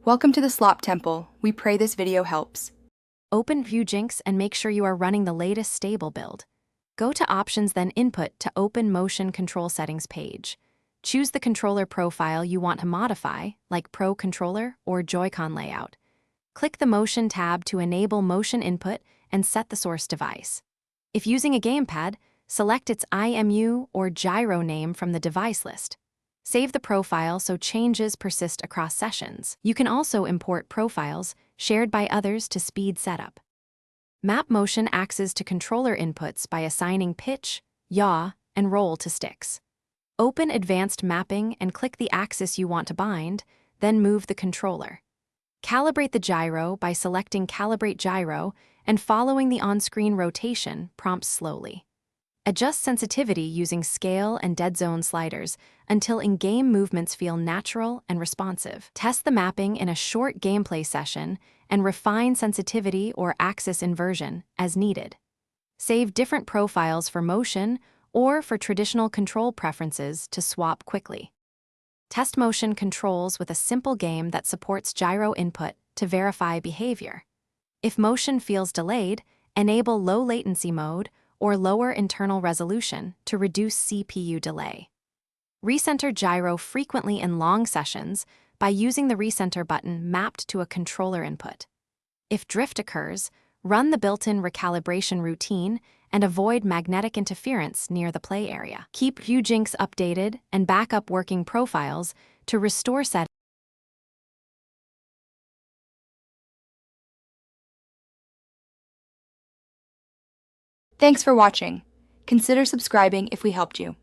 Welcome to the Slop Temple. We pray this video helps. Open Ryujinx and make sure you are running the latest stable build. Go to Options, then Input to open Motion Control Settings page. Choose the controller profile you want to modify, like Pro Controller or Joy-Con layout. Click the Motion tab to enable motion input and set the source device. If using a gamepad, select its IMU or gyro name from the device list. Save the profile so changes persist across sessions. You can also import profiles shared by others to speed setup. Map motion axes to controller inputs by assigning pitch, yaw, and roll to sticks. Open Advanced Mapping and click the axis you want to bind, then move the controller. Calibrate the gyro by selecting Calibrate Gyro and following the on-screen rotation prompts slowly. Adjust sensitivity using scale and dead zone sliders until in-game movements feel natural and responsive. Test the mapping in a short gameplay session and refine sensitivity or axis inversion as needed. Save different profiles for motion or for traditional control preferences to swap quickly. Test motion controls with a simple game that supports gyro input to verify behavior. If motion feels delayed, enable low latency mode or lower internal resolution to reduce CPU delay. Recenter gyro frequently in long sessions by using the recenter button mapped to a controller input. If drift occurs, run the built-in recalibration routine and avoid magnetic interference near the play area. Keep Ryujinx updated and back up working profiles to restore settings. Thanks for watching. Consider subscribing if we helped you.